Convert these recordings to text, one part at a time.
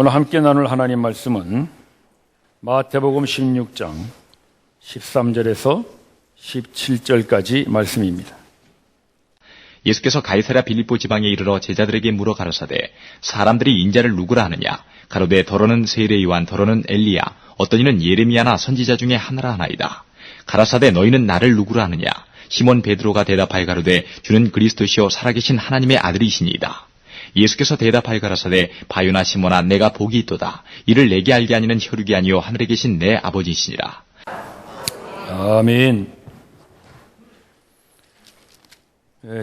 오늘 함께 나눌 하나님 말씀은 마태복음 16장 13절에서 17절까지 말씀입니다. 예수께서 가이사랴 빌립보 지방에 이르러 제자들에게 물어 가라사대 사람들이 인자를 누구라 하느냐 가로되 더러는 세례 요한 더러는 엘리야 어떤 이는 예레미야나 선지자 중에 하나라 하나이다. 가라사대 너희는 나를 누구라 하느냐 시몬 베드로가 대답하여 가로되 주는 그리스도시요 살아계신 하나님의 아들이시니이다. 예수께서 대답하여 가라사대 바요나 시몬아 내가 복이 있도다. 이를 내게 알게 하니는 혈육이 아니요 하늘에 계신 내 아버지시니라. 아멘.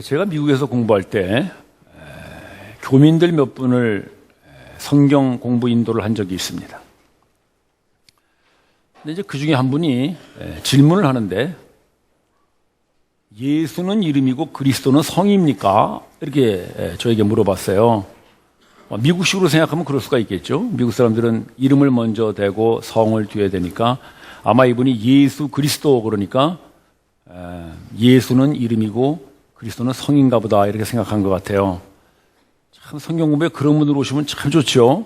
제가 미국에서 공부할 때 교민들 몇 분을 성경 공부 인도를 한 적이 있습니다. 근데 이제 그 중에 한 분이 질문을 하는데 예수는 이름이고 그리스도는 성입니까? 이렇게 저에게 물어봤어요. 미국식으로 생각하면 그럴 수가 있겠죠. 미국 사람들은 이름을 먼저 대고 성을 뒤에 대니까 아마 이분이 예수 그리스도 그러니까 예수는 이름이고 그리스도는 성인가 보다 이렇게 생각한 것 같아요. 참 성경 공부에 그런 분들 오시면 참 좋죠.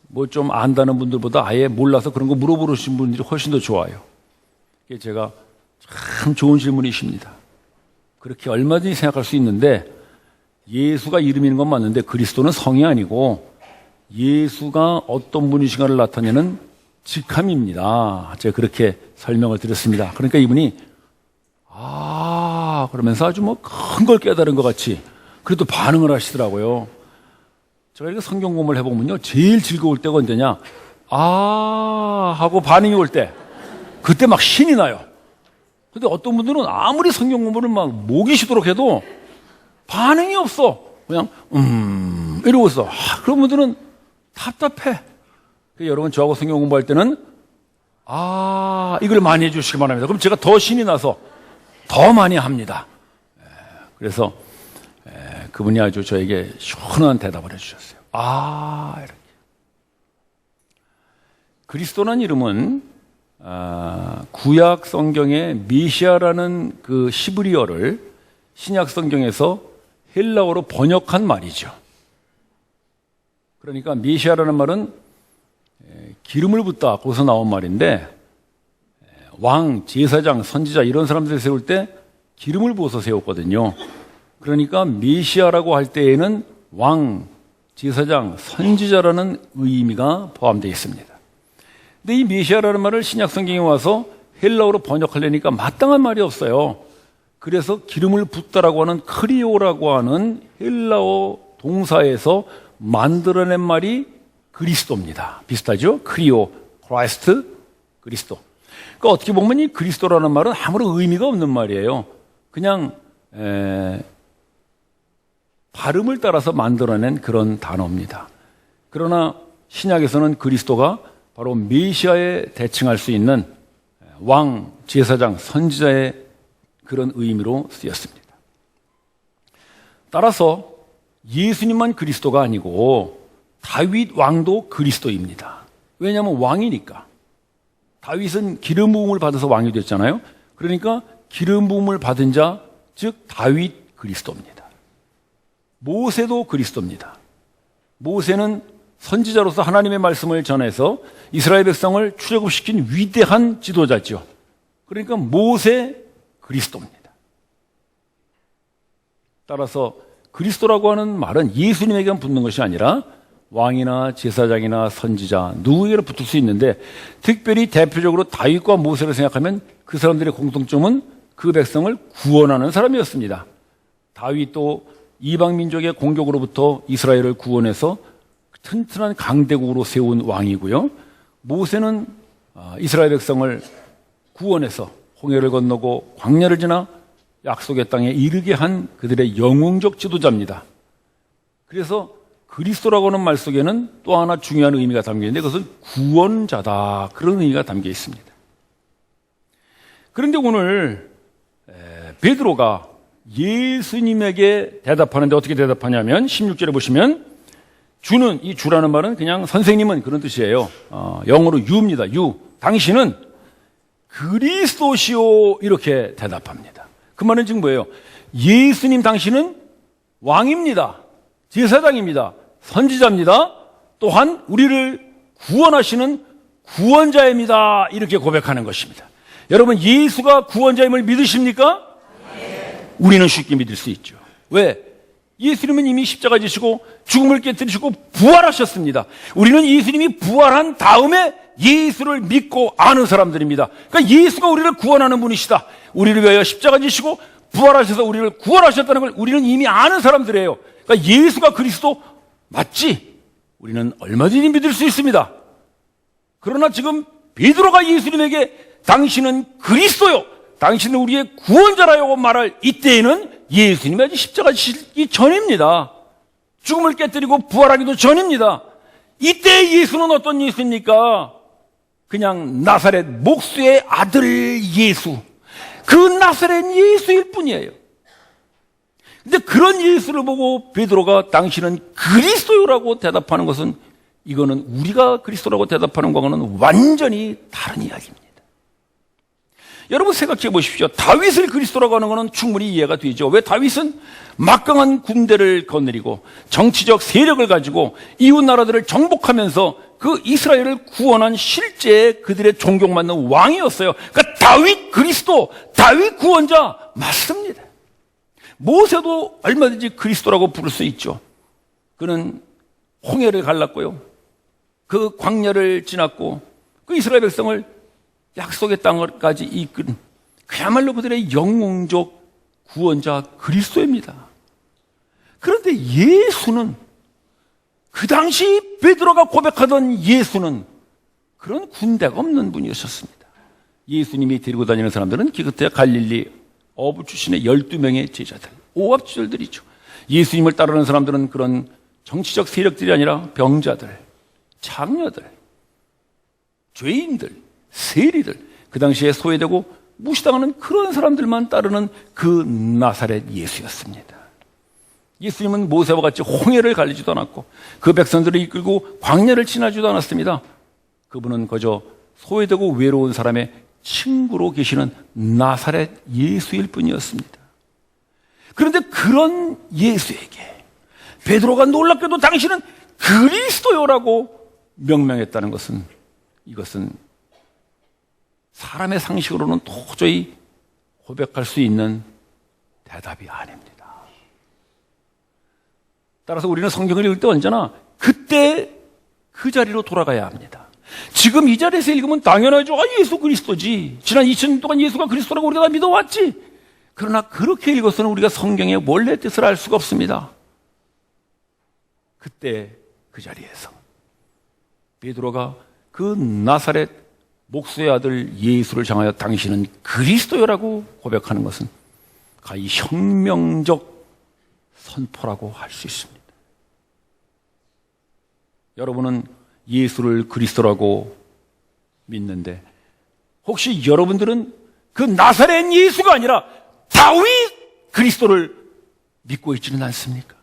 뭐 좀 안다는 분들보다 아예 몰라서 그런 거 물어보시는 분들이 훨씬 더 좋아요. 제가 참 좋은 질문이십니다. 그렇게 얼마든지 생각할 수 있는데 예수가 이름인 건 맞는데 그리스도는 성이 아니고 예수가 어떤 분이신가를 나타내는 직함입니다. 제가 그렇게 설명을 드렸습니다. 그러니까 이분이 그러면서 아주 뭐 큰 걸 깨달은 것 같이 그래도 반응을 하시더라고요. 제가 이렇게 성경 공부를 해보면요 제일 즐거울 때가 언제냐 하고 반응이 올 때 그때 막 신이 나요. 근데 어떤 분들은 아무리 성경 공부를 막 목이 쉬도록 해도 반응이 없어. 그냥 이러고 있어. 그런 분들은 답답해. 여러분 저하고 성경 공부할 때는 이걸 많이 해주시기 바랍니다. 그럼 제가 더 신이 나서 더 많이 합니다. 그래서 그분이 아주 저에게 시원한 대답을 해주셨어요. 이렇게. 그리스도라는 이름은 구약 성경의 메시아라는 그 히브리어를 신약 성경에서 헬라어로 번역한 말이죠. 그러니까 메시아라는 말은 기름을 붓다 거기서 나온 말인데 왕, 제사장, 선지자 이런 사람들 세울 때 기름을 부어서 세웠거든요. 그러니까 메시아라고 할 때에는 왕, 제사장, 선지자라는 의미가 포함되어 있습니다. 근데 이 메시아라는 말을 신약 성경에 와서 헬라어로 번역하려니까 마땅한 말이 없어요. 그래서 기름을 붓다라고 하는 크리오라고 하는 헬라어 동사에서 만들어낸 말이 그리스도입니다. 비슷하죠? 크리오, 크라이스트, 그리스도. 그러니까 어떻게 보면 이 그리스도라는 말은 아무런 의미가 없는 말이에요. 그냥 발음을 따라서 만들어낸 그런 단어입니다. 그러나 신약에서는 그리스도가 바로 메시아에 대칭할 수 있는 왕, 제사장, 선지자의 그런 의미로 쓰였습니다. 따라서 예수님만 그리스도가 아니고 다윗 왕도 그리스도입니다. 왜냐하면 왕이니까. 다윗은 기름 부음을 받아서 왕이 됐잖아요. 그러니까 기름 부음을 받은 자, 즉 다윗 그리스도입니다. 모세도 그리스도입니다. 모세는 선지자로서 하나님의 말씀을 전해서 이스라엘 백성을 출애굽시킨 위대한 지도자죠. 그러니까 모세 그리스도입니다. 따라서 그리스도라고 하는 말은 예수님에게만 붙는 것이 아니라 왕이나 제사장이나 선지자 누구에게나 붙을 수 있는데 특별히 대표적으로 다윗과 모세를 생각하면 그 사람들의 공통점은 그 백성을 구원하는 사람이었습니다. 다윗도 이방 민족의 공격으로부터 이스라엘을 구원해서 튼튼한 강대국으로 세운 왕이고요. 모세는 이스라엘 백성을 구원해서 홍해를 건너고 광야를 지나 약속의 땅에 이르게 한 그들의 영웅적 지도자입니다. 그래서 그리스도라고 하는 말 속에는 또 하나 중요한 의미가 담겨 있는데 그것은 구원자다. 그런 의미가 담겨 있습니다. 그런데 오늘 베드로가 예수님에게 대답하는데 어떻게 대답하냐면 16절에 보시면 주는, 이 주라는 말은 그냥 선생님은 그런 뜻이에요. 영어로 유입니다. 유. 당신은 그리스도시오 이렇게 대답합니다. 그 말은 지금 뭐예요? 예수님 당신은 왕입니다. 제사장입니다. 선지자입니다. 또한 우리를 구원하시는 구원자입니다. 이렇게 고백하는 것입니다. 여러분, 예수가 구원자임을 믿으십니까? 네. 우리는 쉽게 믿을 수 있죠. 왜? 예수님은 이미 십자가 지시고 죽음을 깨뜨리시고 부활하셨습니다. 우리는 예수님이 부활한 다음에 예수를 믿고 아는 사람들입니다. 그러니까 예수가 우리를 구원하는 분이시다. 우리를 위하여 십자가 지시고 부활하셔서 우리를 구원하셨다는 걸 우리는 이미 아는 사람들이에요. 그러니까 예수가 그리스도 맞지? 우리는 얼마든지 믿을 수 있습니다. 그러나 지금 베드로가 예수님에게 당신은 그리스도요, 당신은 우리의 구원자라고 말할 이때에는 예수님이 아직 십자가 지시기 전입니다. 죽음을 깨뜨리고 부활하기도 전입니다. 이때 예수는 어떤 예수입니까? 그냥 나사렛 목수의 아들 예수, 그 나사렛 예수일 뿐이에요. 근데 그런 예수를 보고 베드로가 당신은 그리스도라고 대답하는 것은, 이거는 우리가 그리스도라고 대답하는 것과는 완전히 다른 이야기입니다. 여러분 생각해 보십시오. 다윗을 그리스도라고 하는 것은 충분히 이해가 되죠. 왜? 다윗은 막강한 군대를 거느리고 정치적 세력을 가지고 이웃 나라들을 정복하면서 그 이스라엘을 구원한 실제 그들의 존경받는 왕이었어요. 그러니까 다윗 그리스도, 다윗 구원자 맞습니다. 모세도 얼마든지 그리스도라고 부를 수 있죠. 그는 홍해를 갈랐고요, 그 광야를 지났고 그 이스라엘 백성을 약속의 땅까지 이끈 그야말로 그들의 영웅적 구원자 그리스도입니다. 그런데 예수는, 그 당시 베드로가 고백하던 예수는 그런 군대가 없는 분이었습니다. 예수님이 데리고 다니는 사람들은 그때 갈릴리 어부 출신의 12명의 제자들, 오합지졸들이죠. 예수님을 따르는 사람들은 그런 정치적 세력들이 아니라 병자들, 장녀들, 죄인들, 세리들, 그 당시에 소외되고 무시당하는 그런 사람들만 따르는 그 나사렛 예수였습니다. 예수님은 모세와 같이 홍해를 갈리지도 않았고 그 백성들을 이끌고 광야를 지나지도 않았습니다. 그분은 그저 소외되고 외로운 사람의 친구로 계시는 나사렛 예수일 뿐이었습니다. 그런데 그런 예수에게 베드로가 놀랍게도 당신은 그리스도요라고 명명했다는 것은, 이것은 사람의 상식으로는 도저히 고백할 수 있는 대답이 아닙니다. 따라서 우리는 성경을 읽을 때 언제나 그때 그 자리로 돌아가야 합니다. 지금 이 자리에서 읽으면 당연하죠. 예수 그리스도지. 지난 2000년 동안 예수가 그리스도라고 우리가 다 믿어왔지. 그러나 그렇게 읽어서는 우리가 성경의 원래 뜻을 알 수가 없습니다. 그때 그 자리에서 베드로가 그 나사렛 목수의 아들 예수를 향하여 당신은 그리스도요라고 고백하는 것은 가히 혁명적 선포라고 할 수 있습니다. 여러분은 예수를 그리스도라고 믿는데 혹시 여러분들은 그 나사렛 예수가 아니라 다윗 그리스도를 믿고 있지는 않습니까?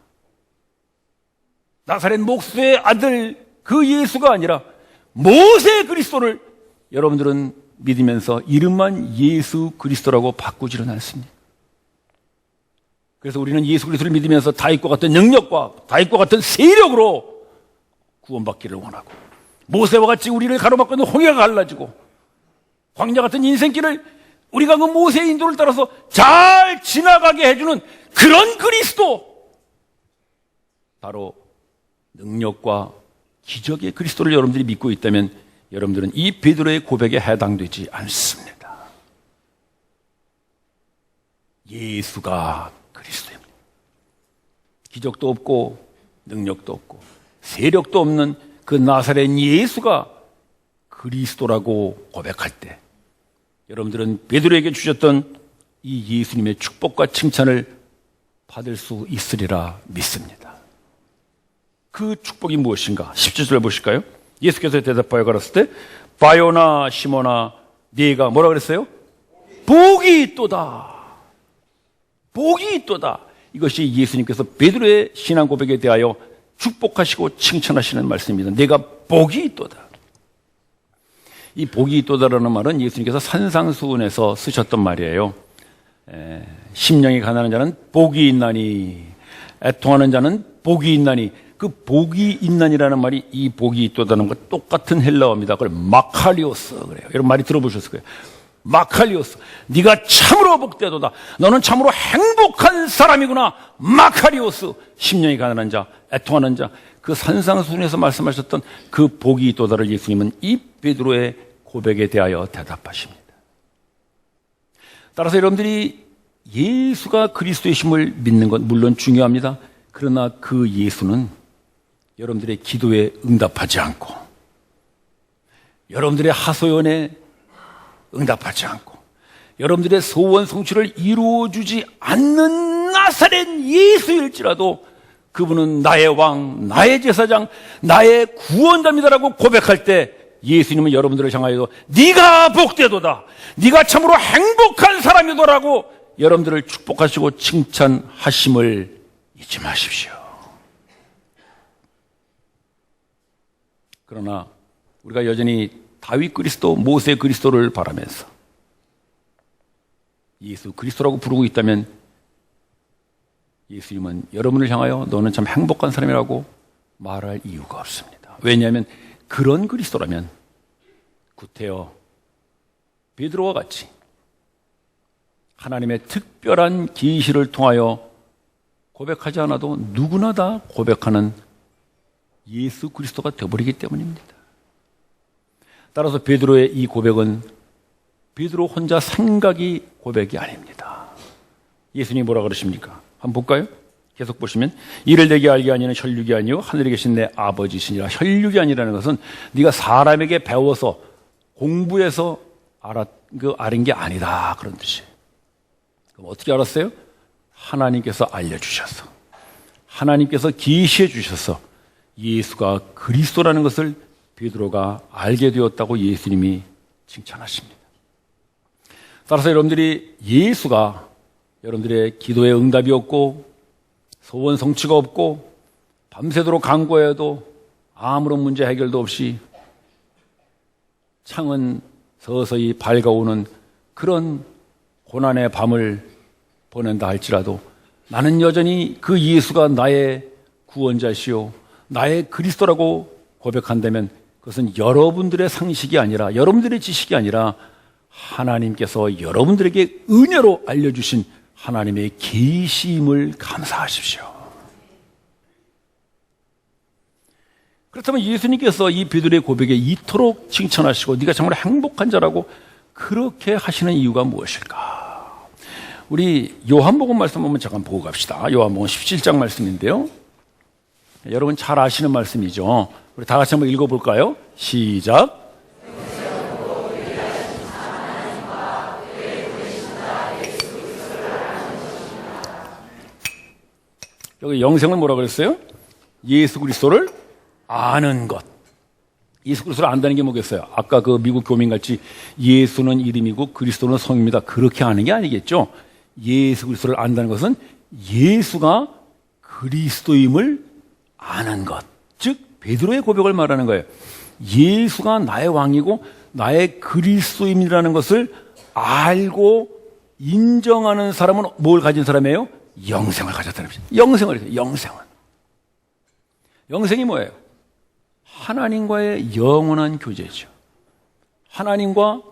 나사렛 목수의 아들 그 예수가 아니라 모세 그리스도를 여러분들은 믿으면서 이름만 예수 그리스도라고 바꾸지는 않습니다. 그래서 우리는 예수 그리스도를 믿으면서 다윗과 같은 능력과 다윗과 같은 세력으로 구원받기를 원하고, 모세와 같이 우리를 가로막고 있는 홍해가 갈라지고 광야 같은 인생길을 우리가 그 모세의 인도를 따라서 잘 지나가게 해주는 그런 그리스도, 바로 능력과 기적의 그리스도를 여러분들이 믿고 있다면 여러분들은 이 베드로의 고백에 해당되지 않습니다. 예수가 그리스도입니다. 기적도 없고 능력도 없고 세력도 없는 그 나사렛 예수가 그리스도라고 고백할 때 여러분들은 베드로에게 주셨던 이 예수님의 축복과 칭찬을 받을 수 있으리라 믿습니다. 그 축복이 무엇인가? 17절 보실까요? 예수께서 대답하여 가라사대 때 바요나 시몬아 네가 뭐라 그랬어요? 복이 있도다. 복이 있도다. 이것이 예수님께서 베드로의 신앙 고백에 대하여 축복하시고 칭찬하시는 말씀입니다. 내가 복이 있도다. 이 복이 있도다라는 말은 예수님께서 산상수훈에서 쓰셨던 말이에요. 심령이 가난한 자는 복이 있나니, 애통하는 자는 복이 있나니, 그 그 복이 있나니라는 말이 이 복이 있다는 것 똑같은 헬라어입니다. 그걸 마카리오스 그래요. 이런 말이 들어보셨을 거예요. 마카리오스. 네가 참으로 복되도다. 너는 참으로 행복한 사람이구나. 마카리오스. 심령이 가난한 자, 애통하는 자. 그 산상수훈에서 말씀하셨던 그 복이 있도다를 예수님은 이 베드로의 고백에 대하여 대답하십니다. 따라서 여러분들이 예수가 그리스도의 힘을 믿는 것 물론 중요합니다. 그러나 그 예수는 여러분들의 기도에 응답하지 않고 여러분들의 하소연에 응답하지 않고 여러분들의 소원 성취를 이루어주지 않는 나사렛 예수일지라도 그분은 나의 왕, 나의 제사장, 나의 구원자입니다라고 고백할 때 예수님은 여러분들을 향하여도 네가 복되도다. 네가 참으로 행복한 사람이더라고 여러분들을 축복하시고 칭찬하심을 잊지 마십시오. 그러나 우리가 여전히 다윗 그리스도, 모세 그리스도를 바라면서 예수 그리스도라고 부르고 있다면 예수님은 여러분을 향하여 너는 참 행복한 사람이라고 말할 이유가 없습니다. 왜냐하면 그런 그리스도라면 구태여 베드로와 같이 하나님의 특별한 계시를 통하여 고백하지 않아도 누구나 다 고백하는 예수 그리스도가 되어버리기 때문입니다. 따라서 베드로의 이 고백은 베드로 혼자 생각이 고백이 아닙니다. 예수님이 뭐라 그러십니까? 한번 볼까요? 계속 보시면 이를 내게 알게 하니는 혈육이 아니요 하늘에 계신 내 아버지시니라. 혈육이 아니라는 것은 네가 사람에게 배워서 공부해서 아는 게 아니다 그런 뜻이에요. 그럼 어떻게 알았어요? 하나님께서 알려주셔서 하나님께서 계시해 주셔서 예수가 그리스도라는 것을 베드로가 알게 되었다고 예수님이 칭찬하십니다. 따라서 여러분들이 예수가 여러분들의 기도에 응답이 없고 소원 성취가 없고 밤새도록 간구해도 아무런 문제 해결도 없이 창은 서서히 밝아오는 그런 고난의 밤을 보낸다 할지라도 나는 여전히 그 예수가 나의 구원자시오 나의 그리스도라고 고백한다면 그것은 여러분들의 상식이 아니라 여러분들의 지식이 아니라 하나님께서 여러분들에게 은혜로 알려주신 하나님의 계시임을 감사하십시오. 그렇다면 예수님께서 이 베드로의 고백에 이토록 칭찬하시고 네가 정말 행복한 자라고 그렇게 하시는 이유가 무엇일까? 우리 요한복음 말씀 한번 잠깐 보고 갑시다. 요한복음 17장 말씀인데요. 여러분 잘 아시는 말씀이죠. 우리 다 같이 한번 읽어볼까요? 시작. 여기 영생은 뭐라 그랬어요? 예수 그리스도를 아는 것. 예수 그리스도를 안다는 게 뭐겠어요? 아까 그 미국 교민같이 예수는 이름이고 그리스도는 성입니다. 그렇게 아는 게 아니겠죠? 예수 그리스도를 안다는 것은 예수가 그리스도임을 아는 것. 즉 베드로의 고백을 말하는 거예요. 예수가 나의 왕이고 나의 그리스도임이라는 것을 알고 인정하는 사람은 뭘 가진 사람이에요? 영생을 가졌다는 것입니다. 영생이 뭐예요? 하나님과의 영원한 교제죠. 하나님과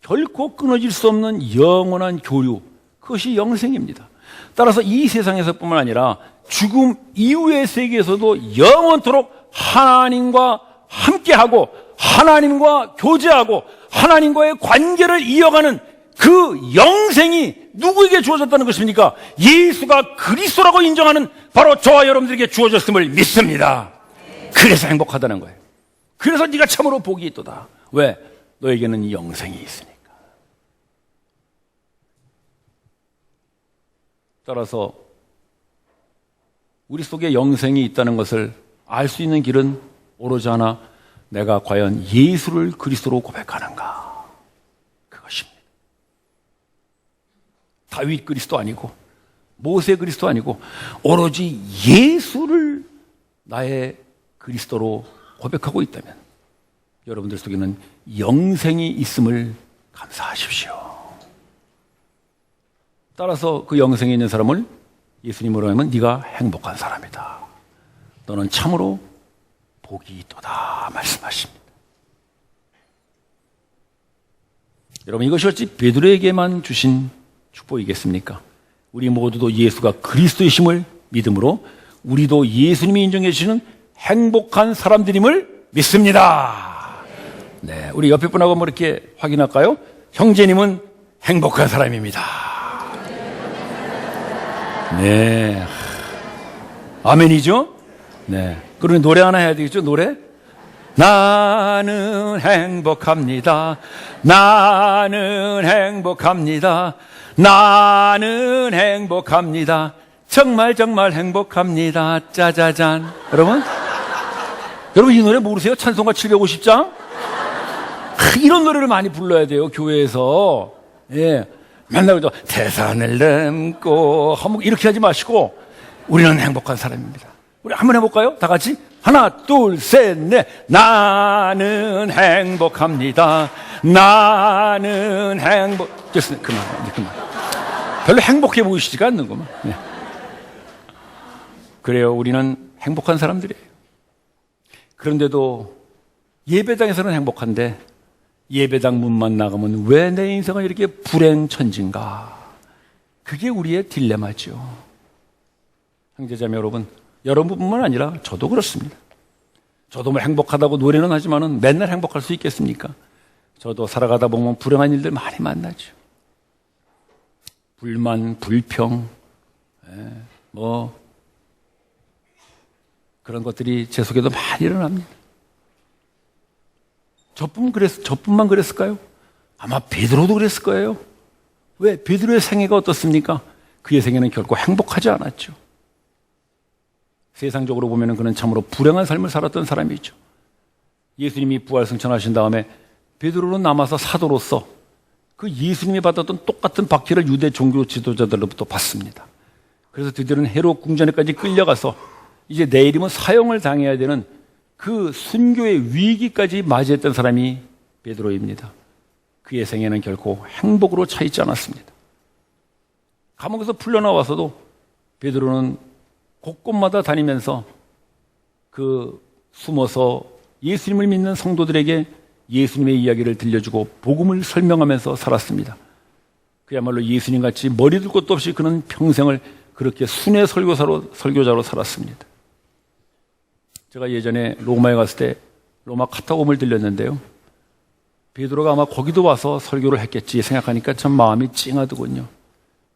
결코 끊어질 수 없는 영원한 교류. 그것이 영생입니다. 따라서 이 세상에서뿐만 아니라 죽음 이후의 세계에서도 영원토록 하나님과 함께하고 하나님과 교제하고 하나님과의 관계를 이어가는 그 영생이 누구에게 주어졌다는 것입니까? 예수가 그리스도라고 인정하는 바로 저와 여러분들에게 주어졌음을 믿습니다. 그래서 행복하다는 거예요. 그래서 네가 참으로 복이 있도다. 왜? 너에게는 영생이 있으니까. 따라서 우리 속에 영생이 있다는 것을 알 수 있는 길은 오로지 하나, 내가 과연 예수를 그리스도로 고백하는가. 그것입니다. 다윗 그리스도 아니고 모세 그리스도 아니고 오로지 예수를 나의 그리스도로 고백하고 있다면 여러분들 속에는 영생이 있음을 감사하십시오. 따라서 그 영생에 있는 사람을 예수님으로 하면 네가 행복한 사람이다. 너는 참으로 복이 있도다 말씀하십니다. 여러분, 이것이 어찌 베드로에게만 주신 축복이겠습니까? 우리 모두도 예수가 그리스도이심을 믿음으로 우리도 예수님이 인정해 주시는 행복한 사람들임을 믿습니다. 네, 우리 옆에 분하고 한번 이렇게 확인할까요? 형제님은 행복한 사람입니다. 네, 아멘이죠? 네, 그러면 노래 하나 해야 되겠죠? 노래? 나는 행복합니다. 나는 행복합니다. 나는 행복합니다. 정말 정말 행복합니다. 짜자잔. 여러분 이 노래 모르세요? 찬송가 750장? 이런 노래를 많이 불러야 돼요, 교회에서. 예, 맨날 그죠? 태산을 넘고 이렇게 하지 마시고 우리는 행복한 사람입니다. 우리 한번 해볼까요? 다 같이 하나 둘 셋 넷. 나는 행복합니다. 나는 됐습니다. 그만. 별로 행복해 보이시지가 않는구만. 네. 그래요, 우리는 행복한 사람들이에요. 그런데도 예배당에서는 행복한데 예배당 문만 나가면 왜 내 인생은 이렇게 불행천진가? 그게 우리의 딜레마죠. 형제자매 여러분, 여러분뿐만 아니라 저도 그렇습니다. 저도 뭐 행복하다고 노래는 하지만은 맨날 행복할 수 있겠습니까? 저도 살아가다 보면 불행한 일들 많이 만나죠. 불만, 불평, 그런 것들이 제 속에도 많이 일어납니다. 저뿐만 그랬을까요? 아마 베드로도 그랬을 거예요. 왜? 베드로의 생애가 어떻습니까? 그의 생애는 결코 행복하지 않았죠. 세상적으로 보면 그는 참으로 불행한 삶을 살았던 사람이죠. 예수님이 부활승천하신 다음에 베드로는 남아서 사도로서 그 예수님이 받았던 똑같은 박해를 유대 종교 지도자들로부터 받습니다. 그래서 드디어는 헤롯 궁전에까지 끌려가서 이제 내일이면 사형을 당해야 되는 그 순교의 위기까지 맞이했던 사람이 베드로입니다. 그의 생애는 결코 행복으로 차 있지 않았습니다. 감옥에서 풀려나와서도 베드로는 곳곳마다 다니면서 숨어서 예수님을 믿는 성도들에게 예수님의 이야기를 들려주고 복음을 설명하면서 살았습니다. 그야말로 예수님같이 머리 둘 것도 없이 그는 평생을 그렇게 순회 설교자로 살았습니다. 제가 예전에 로마에 갔을 때 로마 카타콤을 들렸는데요. 베드로가 아마 거기도 와서 설교를 했겠지 생각하니까 참 마음이 찡하더군요.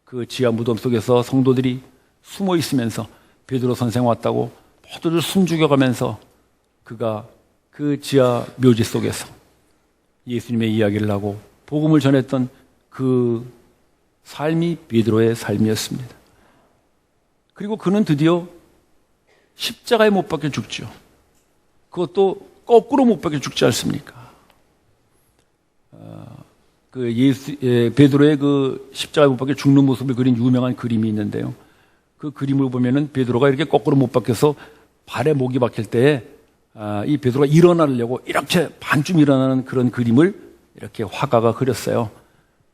그 지하 무덤 속에서 성도들이 숨어 있으면서 베드로 선생 왔다고 모두를 숨죽여가면서 그가 그 지하 묘지 속에서 예수님의 이야기를 하고 복음을 전했던 그 삶이 베드로의 삶이었습니다. 그리고 그는 드디어 십자가에 못 박혀 죽죠. 그것도 거꾸로 못 박혀 죽지 않습니까? 베드로의 그 십자가에 못 박혀 죽는 모습을 그린 유명한 그림이 있는데요. 그 그림을 보면은 베드로가 이렇게 거꾸로 못 박혀서 발에 목이 박힐 때에 이 베드로가 일어나려고 이렇게 반쯤 일어나는 그런 그림을 이렇게 화가가 그렸어요.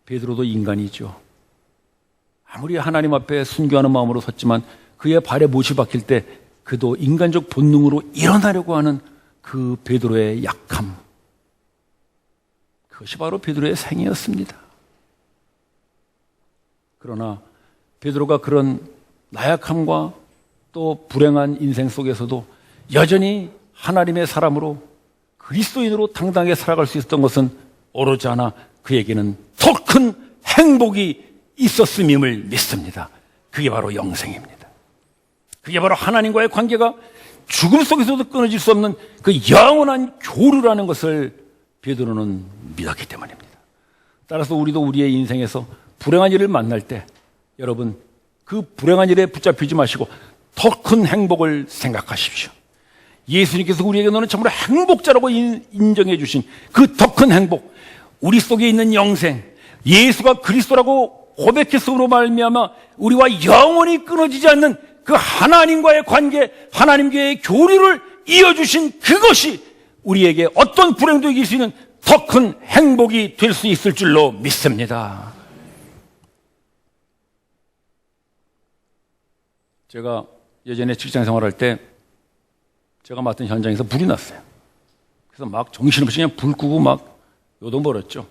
베드로도 인간이죠. 아무리 하나님 앞에 순교하는 마음으로 섰지만 그의 발에 못이 박힐 때 그도 인간적 본능으로 일어나려고 하는 그 베드로의 약함, 그것이 바로 베드로의 생애였습니다. 그러나 베드로가 그런 나약함과 또 불행한 인생 속에서도 여전히 하나님의 사람으로 그리스도인으로 당당하게 살아갈 수 있었던 것은 오로지 하나, 그에게는 더 큰 행복이 있었음임을 믿습니다. 그게 바로 영생입니다. 그게 바로 하나님과의 관계가 죽음 속에서도 끊어질 수 없는 그 영원한 교류라는 것을 베드로는 믿었기 때문입니다. 따라서 우리도 우리의 인생에서 불행한 일을 만날 때 여러분, 그 불행한 일에 붙잡히지 마시고 더 큰 행복을 생각하십시오. 예수님께서 우리에게 너는 참으로 행복자라고 인정해 주신 그 더 큰 행복, 우리 속에 있는 영생, 예수가 그리스도라고 고백했음으로 말미암아 우리와 영원히 끊어지지 않는 그 하나님과의 관계, 하나님과의 교류를 이어주신 그것이 우리에게 어떤 불행도 이길 수 있는 더 큰 행복이 될 수 있을 줄로 믿습니다. 제가 예전에 직장 생활할 때 제가 맡은 현장에서 불이 났어요. 그래서 막 정신없이 그냥 불 끄고 막 요동 벌었죠.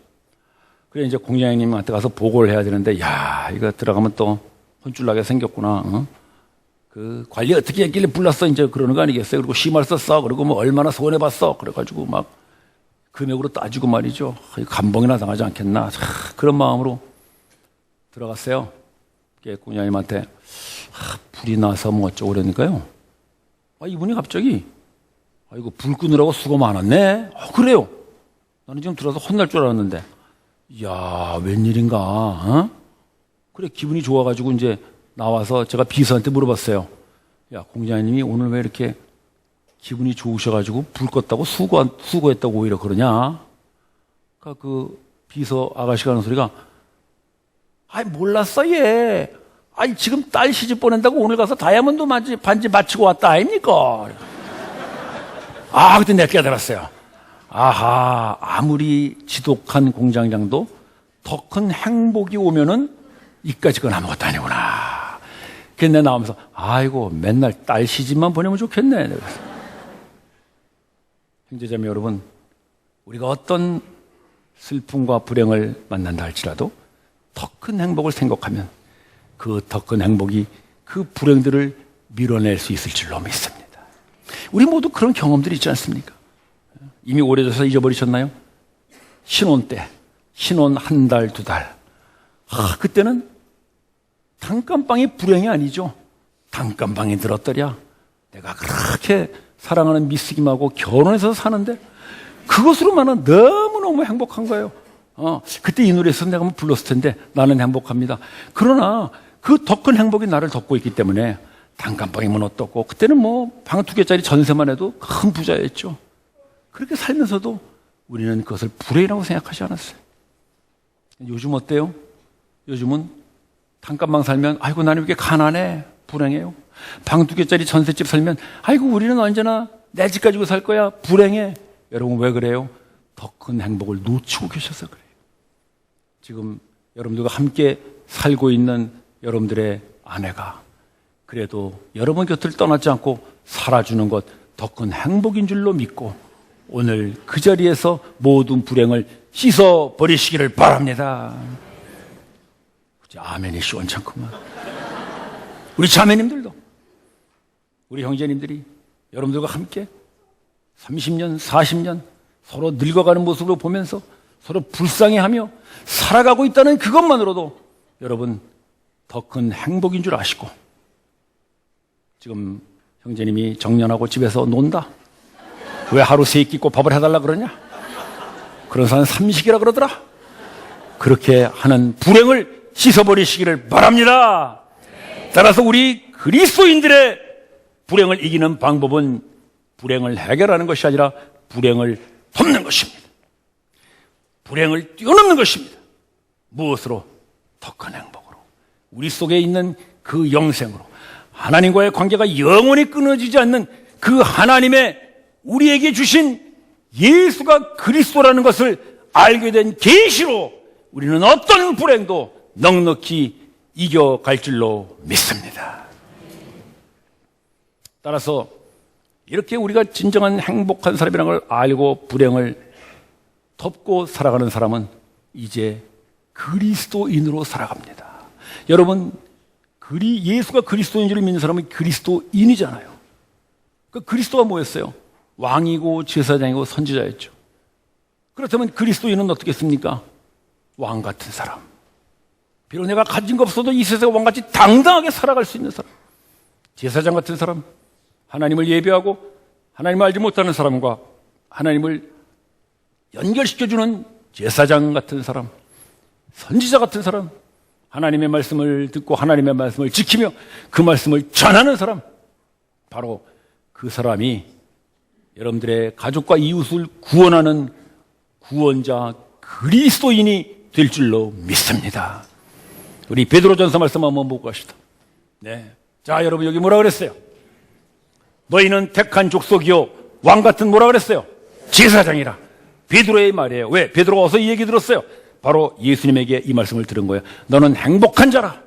그래 이제 공장장님한테 가서 보고를 해야 되는데, 야, 이거 들어가면 또 혼쭐나게 생겼구나. 어? 그 관리 어떻게 했길래 불났어 이제 그러는 거 아니겠어요? 그리고 심할 썼어. 그리고 뭐 얼마나 손해봤어. 그래가지고 막 금액으로 따지고 말이죠. 감봉이나 당하지 않겠나. 그런 마음으로 들어갔어요. 공장장님한테 불이 나서 뭐 어쩌고 그러니까요. 이분이 갑자기 이거 불 끄느라고 수고 많았네. 그래요. 나는 지금 들어서 혼날 줄 알았는데, 이야, 웬일인가, 어? 그래, 기분이 좋아가지고 이제 나와서 제가 비서한테 물어봤어요. 야, 공장님이 오늘 왜 이렇게 기분이 좋으셔가지고 불 껐다고 수고했다고 오히려 그러냐? 그러니까 그 비서 아가씨가 하는 소리가, 몰랐어, 얘. 지금 딸 시집 보낸다고 오늘 가서 다이아몬드 반지 맞추고 왔다, 아닙니까? 그때 내가 깨달았어요. 아하, 아무리 지독한 공장장도 더 큰 행복이 오면은 이까짓 건 아무것도 아니구나. 그래서 내가 나오면서, 아이고, 맨날 딸 시집만 보내면 좋겠네. 형제자매 여러분, 우리가 어떤 슬픔과 불행을 만난다 할지라도 더 큰 행복을 생각하면 그 더 큰 행복이 그 불행들을 밀어낼 수 있을 줄로 믿습니다. 우리 모두 그런 경험들이 있지 않습니까? 이미 오래돼서 잊어버리셨나요? 신혼 때, 신혼 한 달, 두 달. 그때는 단칸방이 불행이 아니죠. 단칸방에 들었더랴. 내가 그렇게 사랑하는 미스김하고 결혼해서 사는데 그것으로만은 너무너무 행복한 거예요. 그때 이 노래에서 내가 한번 불렀을 텐데 나는 행복합니다. 그러나 그 더 큰 행복이 나를 덮고 있기 때문에 단칸방이면 어떻고, 그때는 뭐 방 2개짜리 전세만 해도 큰 부자였죠. 그렇게 살면서도 우리는 그것을 불행이라고 생각하지 않았어요. 요즘 어때요? 요즘은 단칸방 살면 아이고 나는 왜 이렇게 가난해, 불행해요. 방 2개짜리 전셋집 살면 아이고 우리는 언제나 내 집 가지고 살 거야, 불행해. 여러분 왜 그래요? 더 큰 행복을 놓치고 계셔서 그래요. 지금 여러분들과 함께 살고 있는 여러분들의 아내가 그래도 여러분 곁을 떠나지 않고 살아주는 것 더 큰 행복인 줄로 믿고 오늘 그 자리에서 모든 불행을 씻어버리시기를 바랍니다. 아멘이 시원찮구만. 우리 자매님들도, 우리 형제님들이 여러분들과 함께 30년, 40년 서로 늙어가는 모습을 보면서 서로 불쌍해하며 살아가고 있다는 그것만으로도 여러분 더 큰 행복인 줄 아시고, 지금 형제님이 정년하고 집에서 논다. 왜 하루 3끼 밥을 해달라 그러냐? 그런 사람은 삼식이라 그러더라. 그렇게 하는 불행을 씻어버리시기를 바랍니다. 따라서 우리 그리스도인들의 불행을 이기는 방법은 불행을 해결하는 것이 아니라 불행을 돕는 것입니다. 불행을 뛰어넘는 것입니다. 무엇으로? 더 큰 행복으로. 우리 속에 있는 그 영생으로, 하나님과의 관계가 영원히 끊어지지 않는 그 하나님의 우리에게 주신 예수가 그리스도라는 것을 알게 된 계시로 우리는 어떤 불행도 넉넉히 이겨갈 줄로 믿습니다. 따라서 이렇게 우리가 진정한 행복한 사람이라는 걸 알고 불행을 덮고 살아가는 사람은 이제 그리스도인으로 살아갑니다. 여러분, 예수가 그리스도인 줄 믿는 사람은 그리스도인이잖아요. 그 그리스도가 뭐였어요? 왕이고 제사장이고 선지자였죠. 그렇다면 그리스도인은 어떻겠습니까? 왕 같은 사람. 비록 내가 가진 거 없어도 이 세상에 왕같이 당당하게 살아갈 수 있는 사람. 제사장 같은 사람. 하나님을 예배하고 하나님을 알지 못하는 사람과 하나님을 연결시켜주는 제사장 같은 사람. 선지자 같은 사람. 하나님의 말씀을 듣고 하나님의 말씀을 지키며 그 말씀을 전하는 사람. 바로 그 사람이 여러분들의 가족과 이웃을 구원하는 구원자 그리스도인이 될 줄로 믿습니다. 우리 베드로전서 말씀 한번 보고 가시다. 네. 자, 여러분 여기 뭐라 그랬어요? 너희는 택한 족속이요 왕 같은 뭐라 그랬어요? 제사장이라. 베드로의 말이에요. 왜? 베드로가 어서 이 얘기 들었어요. 바로 예수님에게 이 말씀을 들은 거예요. 너는 행복한 자라.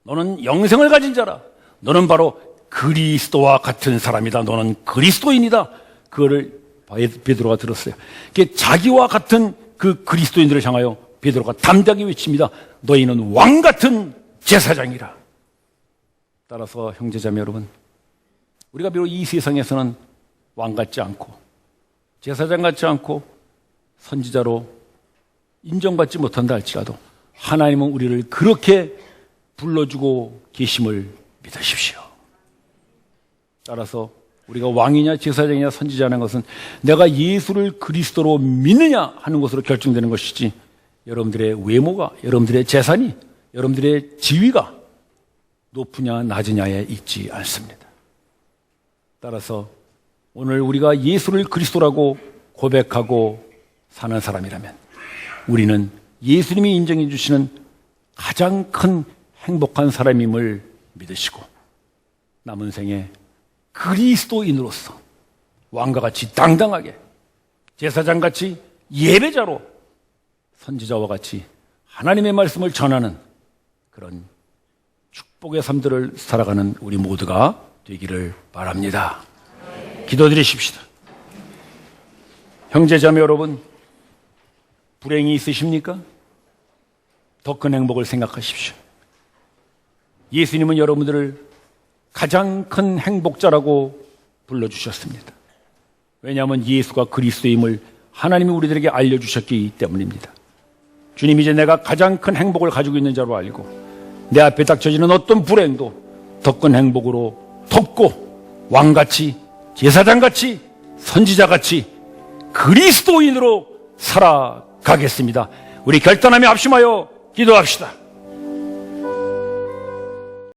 너는 영생을 가진 자라. 너는 바로 그리스도와 같은 사람이다. 너는 그리스도인이다. 그거를 베드로가 들었어요. 자기와 같은 그 그리스도인들을 향하여 베드로가 담대하게 외칩니다. 너희는 왕 같은 제사장이라. 따라서 형제자매 여러분, 우리가 비록 이 세상에서는 왕 같지 않고 제사장 같지 않고 선지자로 인정받지 못한다 할지라도 하나님은 우리를 그렇게 불러주고 계심을 믿으십시오. 따라서 우리가 왕이냐 제사장이냐 선지자라는 것은 내가 예수를 그리스도로 믿느냐 하는 것으로 결정되는 것이지, 여러분들의 외모가, 여러분들의 재산이, 여러분들의 지위가 높으냐 낮으냐에 있지 않습니다. 따라서 오늘 우리가 예수를 그리스도라고 고백하고 사는 사람이라면 우리는 예수님이 인정해 주시는 가장 큰 행복한 사람임을 믿으시고 남은 생에 그리스도인으로서 왕과 같이 당당하게, 제사장같이 예배자로, 선지자와 같이 하나님의 말씀을 전하는 그런 축복의 삶들을 살아가는 우리 모두가 되기를 바랍니다. 기도드리십시다. 형제자매 여러분, 불행이 있으십니까? 더 큰 행복을 생각하십시오. 예수님은 여러분들을 가장 큰 행복자라고 불러주셨습니다. 왜냐하면 예수가 그리스도임을 하나님이 우리들에게 알려주셨기 때문입니다. 주님, 이제 내가 가장 큰 행복을 가지고 있는 자로 알고 내 앞에 닥쳐지는 어떤 불행도 더 큰 행복으로 덮고 왕같이, 제사장같이, 선지자같이 그리스도인으로 살아가겠습니다. 우리 결단하며 합심하여 기도합시다.